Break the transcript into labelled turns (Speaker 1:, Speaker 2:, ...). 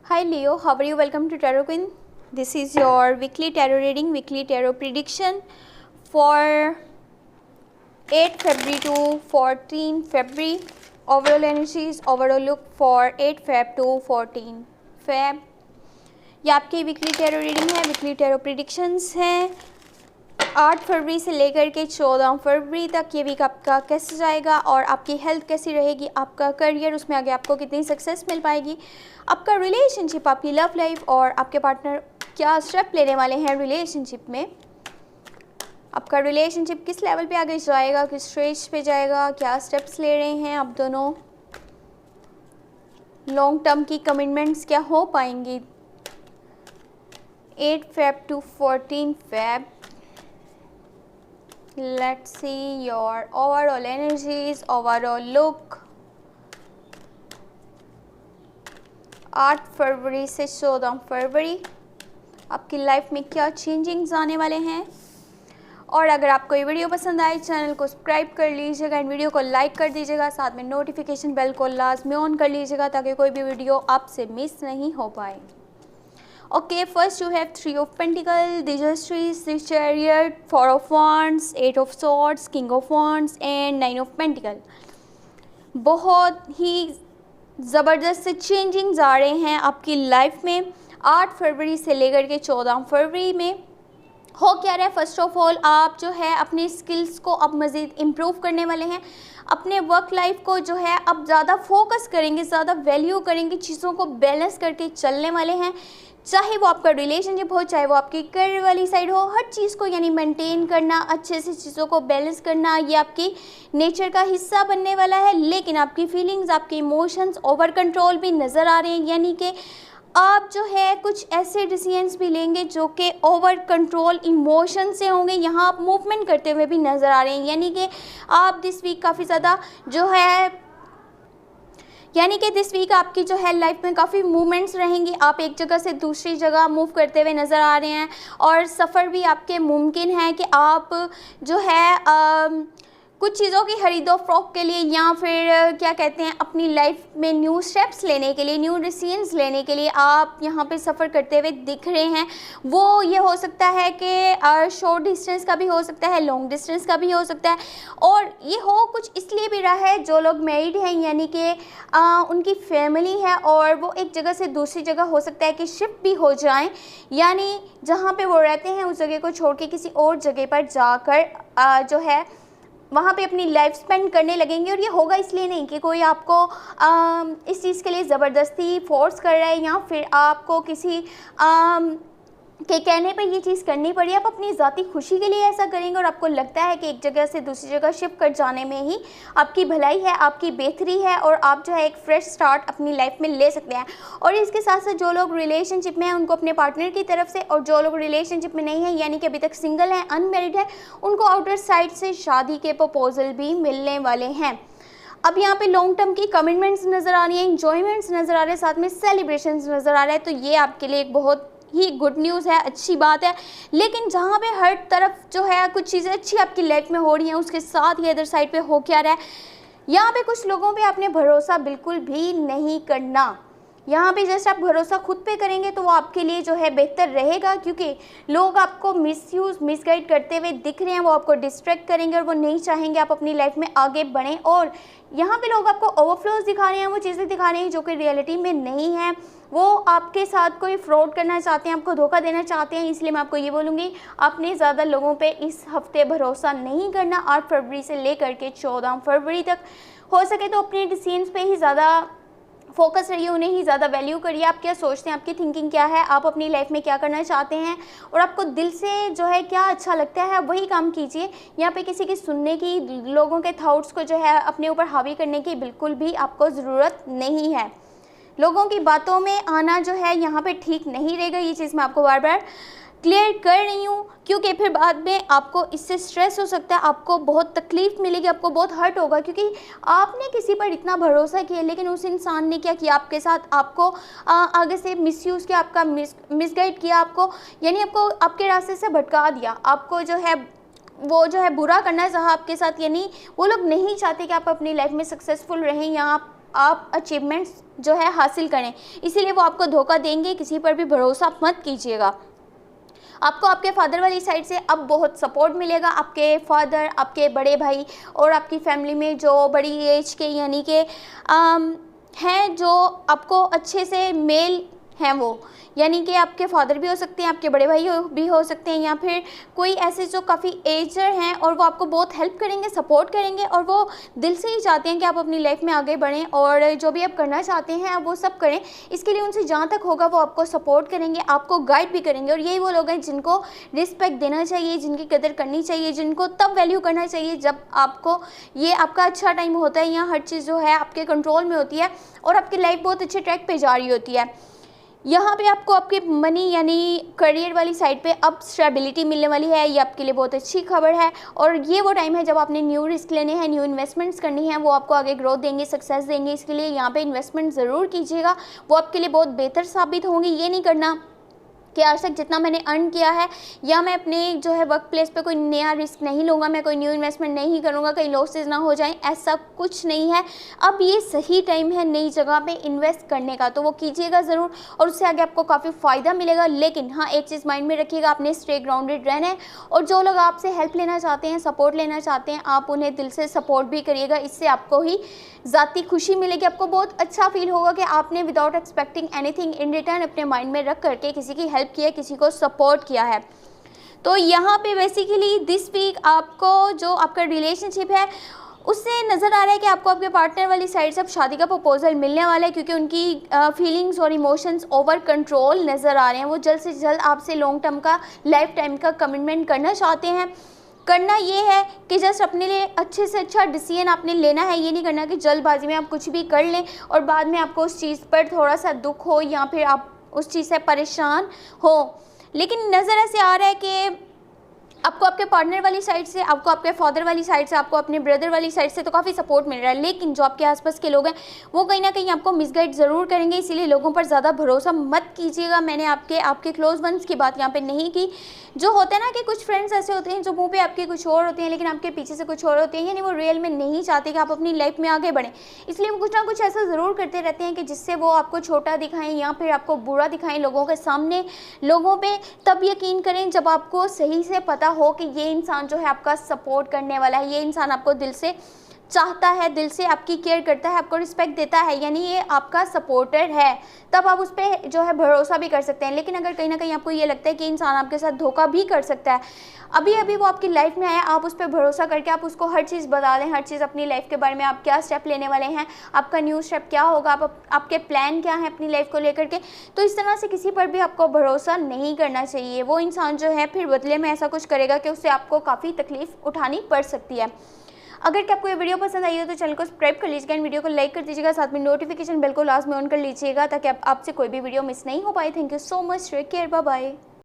Speaker 1: Hi Leo, how are you? Welcome to Tarot Queen. This is your weekly tarot reading, weekly tarot prediction for 8 February to 14 February. Overall energies, overall look for 8 Feb to 14 Feb. ये आपकी weekly tarot reading है, weekly tarot predictions हैं 8 फरवरी से लेकर के 14 फरवरी तक। ये week आपका कैसे जाएगा और आपकी हेल्थ कैसी रहेगी, आपका करियर, उसमें आगे आपको कितनी सक्सेस मिल पाएगी, आपका रिलेशनशिप, आपकी लव लाइफ और आपके पार्टनर क्या स्टेप लेने वाले हैं रिलेशनशिप में, आपका रिलेशनशिप किस लेवल पे आगे जाएगा, किस स्टेज पे जाएगा, क्या स्टेप्स ले रहे हैं आप दोनों, लॉन्ग टर्म की कमिटमेंट्स क्या हो पाएंगी 8 Feb to 14 Feb. Let's see your overall energies, overall look 8 फरवरी से 14 फरवरी आपकी लाइफ में क्या चेंजिंग्स आने वाले हैं। और अगर आपको ये वीडियो पसंद आए, चैनल को सब्सक्राइब कर लीजिएगा एंड वीडियो को लाइक कर दीजिएगा, साथ में नोटिफिकेशन बेल को लाजमी ऑन कर लीजिएगा ताकि कोई भी वीडियो आपसे मिस नहीं हो पाए। Okay, first you have 3 of Pentacles, Disastrous, the Chariot, 4 of Wands, 8 of Swords, King of Wands and 9 of Pentacles. बहुत ही ज़बरदस्त से चेंजिंग्स आ रहे हैं आपकी लाइफ में 8 फरवरी से लेकर के 14 फरवरी में। हो क्या रहा है, फर्स्ट ऑफ ऑल आप जो है अपने स्किल्स को अब मज़ीद इम्प्रूव करने वाले हैं, अपने वर्क लाइफ को जो है अब ज़्यादा फोकस करेंगे, ज़्यादा वैल्यू करेंगे, चीज़ों को बैलेंस करके चलने वाले हैं। चाहे वो आपका रिलेशनशिप हो, चाहे वो आपकी करियर वाली साइड हो, हर चीज़ को यानी मेंटेन करना, अच्छे से चीज़ों को बैलेंस करना, ये आपकी नेचर का हिस्सा बनने वाला है। लेकिन आपकी फीलिंग्स, आपके इमोशंस ओवर कंट्रोल भी नज़र आ रहे हैं, यानी कि आप जो है कुछ ऐसे डिसीजंस भी लेंगे जो कि ओवर कंट्रोल इमोशन से होंगे। यहाँ आप मूवमेंट करते हुए भी नज़र आ रहे हैं, यानी कि आप दिस वीक काफ़ी ज़्यादा जो है दिस वीक आपकी जो है लाइफ में काफ़ी मूवमेंट्स रहेंगी। आप एक जगह से दूसरी जगह मूव करते हुए नज़र आ रहे हैं और सफ़र भी आपके मुमकिन है कि आप जो है कुछ चीज़ों की खरीदो फ़रोख्त के लिए या फिर क्या कहते हैं अपनी लाइफ में न्यू स्टेप्स लेने के लिए, न्यू डिसीजंस लेने के लिए आप यहाँ पे सफ़र करते हुए दिख रहे हैं। वो ये हो सकता है कि शॉर्ट डिस्टेंस का भी हो सकता है, लॉन्ग डिस्टेंस का भी हो सकता है, और ये हो कुछ इसलिए भी रहा है जो लोग मैरिड हैं यानी कि उनकी फैमिली है और वो एक जगह से दूसरी जगह हो सकता है कि शिफ्ट भी हो जाएँ, यानी जहाँ पर वो रहते हैं उस जगह को छोड़ के किसी और जगह पर जाकर जो है वहाँ पे अपनी लाइफ स्पेंड करने लगेंगे। और ये होगा इसलिए नहीं कि कोई आपको इस चीज़ के लिए ज़बरदस्ती फोर्स कर रहा है या फिर आपको किसी के कहने पर ये चीज़ करनी पड़ी। आप अपनी ज़ाती खुशी के लिए ऐसा करेंगे और आपको लगता है कि एक जगह से दूसरी जगह शिफ्ट कर जाने में ही आपकी भलाई है, आपकी बेहतरी है और आप जो है एक फ्रेश स्टार्ट अपनी लाइफ में ले सकते हैं। और इसके साथ साथ जो लोग रिलेशनशिप में हैं उनको अपने पार्टनर की तरफ से, और जो लोग रिलेशनशिप में नहीं हैं यानी कि अभी तक सिंगल हैं, अनमैरिड हैं, उनको आउटर साइड से शादी के प्रपोजल भी मिलने वाले हैं। अब यहाँ पे लॉन्ग टर्म की कमिटमेंट्स नज़र आ रही हैं, इंजॉयमेंट्स नज़र आ रहे हैं, साथ में सेलिब्रेशंस नज़र आ रहा है। तो ये आपके लिए एक बहुत ही गुड न्यूज़ है, अच्छी बात है। लेकिन जहाँ पे हर तरफ जो है कुछ चीज़ें अच्छी आपकी लाइफ में हो रही हैं, उसके साथ ही अदर साइड पे हो क्या रहा है, यहाँ पे कुछ लोगों पे आपने भरोसा बिल्कुल भी नहीं करना। यहाँ पे जैसे आप भरोसा खुद पे करेंगे तो वो आपके लिए जो है बेहतर रहेगा, क्योंकि लोग आपको मिसयूज़ मिसगाइड करते हुए दिख रहे हैं, वो आपको डिस्ट्रैक्ट करेंगे और वो नहीं चाहेंगे आप अपनी लाइफ में आगे बढ़ें। और यहाँ पे लोग आपको ओवरफ्लोज दिखा रहे हैं, वो चीज़ें दिखा रहे हैं जो कि रियलिटी में नहीं है। वो आपके साथ कोई फ्रॉड करना चाहते हैं, आपको धोखा देना चाहते हैं। इसलिए मैं आपको ये बोलूँगी, आपने ज़्यादा लोगों पे इस हफ्ते भरोसा नहीं करना। 8 फरवरी से लेकर के 14 फरवरी तक हो सके तो अपने डिसीजंस पे ही ज़्यादा फोकस रहिए, उन्हें ही ज़्यादा वैल्यू करिए। आप क्या सोचते हैं, आपकी थिंकिंग क्या है, आप अपनी लाइफ में क्या करना चाहते हैं और आपको दिल से जो है क्या अच्छा लगता है वही काम कीजिए। यहाँ पे किसी की सुनने की, लोगों के थॉट्स को जो है अपने ऊपर हावी करने की बिल्कुल भी आपको ज़रूरत नहीं है। लोगों की बातों में आना जो है यहाँ पे ठीक नहीं रहेगा, ये चीज़ मैं आपको बार बार क्लियर कर रही हूँ, क्योंकि फिर बाद में आपको इससे स्ट्रेस हो सकता है, आपको बहुत तकलीफ़ मिलेगी, आपको बहुत हर्ट होगा, क्योंकि आपने किसी पर इतना भरोसा किया लेकिन उस इंसान ने क्या किया आपके साथ, आपको आगे से मिसयूज़ किया, आपका मिसगाइड किया, आपको यानी आपको आपके रास्ते से भटका दिया, आपको जो है वो बुरा करना चाहा आपके साथ। यानी वो लोग नहीं चाहते कि आप अपनी लाइफ में सक्सेसफुल रहें या आप आप अचीवमेंट्स जो है हासिल करें, इसीलिए वो आपको धोखा देंगे। किसी पर भी भरोसा मत कीजिएगा। आपको आपके फादर वाली साइड से अब बहुत सपोर्ट मिलेगा। आपके फादर, आपके बड़े भाई और आपकी फैमिली में जो बड़ी एज के यानी कि हैं, जो आपको अच्छे से मेल हैं, वो यानी कि आपके फादर भी हो सकते हैं, आपके बड़े भाई भी हो सकते हैं, या फिर कोई ऐसे जो काफ़ी एजर हैं और वो आपको बहुत हेल्प करेंगे, सपोर्ट करेंगे, और वो दिल से ही चाहते हैं कि आप अपनी लाइफ में आगे बढ़ें और जो भी आप करना चाहते हैं आप वो सब करें। इसके लिए उनसे जहाँ तक होगा वो आपको सपोर्ट करेंगे, आपको गाइड भी करेंगे। और यही वो लोग हैं जिनको रिस्पेक्ट देना चाहिए, जिनकी कदर करनी चाहिए, जिनको तब वैल्यू करना चाहिए जब आपको ये आपका अच्छा टाइम होता है, यहाँ हर चीज़ जो है आपके कंट्रोल में होती है और आपकी लाइफ बहुत अच्छे ट्रैक पे जा रही होती है। यहाँ पे आपको आपके मनी यानी करियर वाली साइड पे अब स्टेबिलिटी मिलने वाली है। ये आपके लिए बहुत अच्छी खबर है और ये वो टाइम है जब आपने न्यू रिस्क लेने हैं, न्यू इन्वेस्टमेंट्स करनी है, वो आपको आगे ग्रोथ देंगे, सक्सेस देंगे। इसके लिए यहाँ पे इन्वेस्टमेंट ज़रूर कीजिएगा, वो आपके लिए बहुत बेहतर साबित होंगी। ये नहीं करना कि आज तक जितना मैंने अर्न किया है या मैं अपने जो है वर्क प्लेस पे कोई नया रिस्क नहीं लूँगा, मैं कोई न्यू इन्वेस्टमेंट नहीं करूँगा, कहीं लॉसेज ना हो जाएं, ऐसा कुछ नहीं है। अब ये सही टाइम है नई जगह पे इन्वेस्ट करने का, तो वो कीजिएगा ज़रूर और उससे आगे आपको काफ़ी फ़ायदा मिलेगा। लेकिन हाँ, एक चीज़ माइंड में रखिएगा, आपने स्टे ग्राउंडेड रहना है और जो लोग आपसे हेल्प लेना चाहते हैं, सपोर्ट लेना चाहते हैं, आप उन्हें दिल से सपोर्ट भी करिएगा। इससे आपको ही ज़ाती खुशी मिलेगी, आपको बहुत अच्छा फील होगा कि आपने without expecting anything in return अपने माइंड में रख करके किसी की हेल्प किया, किसी को सपोर्ट किया है। तो यहाँ पे बेसिकली दिस वीक आपको जो आपका रिलेशनशिप है उससे नज़र आ रहा है कि आपको आपके पार्टनर वाली साइड से अब शादी का प्रपोजल मिलने वाला है, क्योंकि उनकी फीलिंग्स और इमोशंस ओवर कंट्रोल नज़र आ रहे हैं। वो जल्द से जल्द आपसे लॉन्ग टर्म का, लाइफ टाइम का कमिटमेंट करना चाहते हैं। करना ये है कि जस्ट अपने लिए अच्छे से अच्छा डिसीजन आपने लेना है। ये नहीं करना कि जल्दबाजी में आप कुछ भी कर लें और बाद में आपको उस चीज़ पर थोड़ा सा दुख हो या फिर आप उस चीज़ से परेशान हो। लेकिन नज़र ऐसे आ रहा है कि आपको आपके पार्टनर वाली साइड से, आपको आपके फादर वाली साइड से, आपको अपने ब्रदर वाली साइड से तो काफ़ी सपोर्ट मिल रहा है। लेकिन जो आपके आसपास के लोग हैं वो कहीं ना कहीं आपको मिसगाइड ज़रूर करेंगे, इसीलिए लोगों पर ज़्यादा भरोसा मत कीजिएगा। मैंने आपके क्लोज वंस की बात यहाँ पे नहीं की। जो होता है ना कि कुछ फ्रेंड्स ऐसे होते हैं जो मुंह पे आपके कुछ और होते हैं लेकिन आपके पीछे से कुछ और होते हैं, यानी वो रियल में नहीं चाहते कि आप अपनी लाइफ में आगे बढ़ें, इसलिए वो कुछ ना कुछ ऐसा ज़रूर करते रहते हैं कि जिससे वो आपको छोटा दिखाएं या फिर आपको बुरा दिखाएं लोगों के सामने। लोगों पे तब यकीन करें जब आपको सही से पता हो कि ये इंसान जो है आपका सपोर्ट करने वाला है, ये इंसान आपको दिल से चाहता है, दिल से आपकी केयर करता है, आपको रिस्पेक्ट देता है, यानी ये आपका सपोर्टर है, तब आप उस पर जो है भरोसा भी कर सकते हैं। लेकिन अगर कहीं ना कहीं आपको ये लगता है कि इंसान आपके साथ धोखा भी कर सकता है, अभी अभी वो आपकी लाइफ में आया, आप उस पर भरोसा करके आप उसको हर चीज़ बता दें, हर चीज़ अपनी लाइफ के बारे में, आप क्या स्टेप लेने वाले हैं, आपका न्यू स्टेप क्या होगा, आपके प्लान क्या है अपनी लाइफ को लेकर के, तो इस तरह से किसी पर भी आपको भरोसा नहीं करना चाहिए। वो इंसान जो है फिर बदले में ऐसा कुछ करेगा कि उससे आपको काफ़ी तकलीफ उठानी पड़ सकती है। अगर कि आपको ये वीडियो पसंद आई हो तो चैनल को सब्सक्राइब कर लीजिएगा, वीडियो को लाइक कर दीजिएगा, साथ में नोटिफिकेशन बेल को लास्ट में ऑन कर लीजिएगा ताकि आपसे कोई भी वीडियो मिस नहीं हो पाए। Thank you so much, take care, bye bye.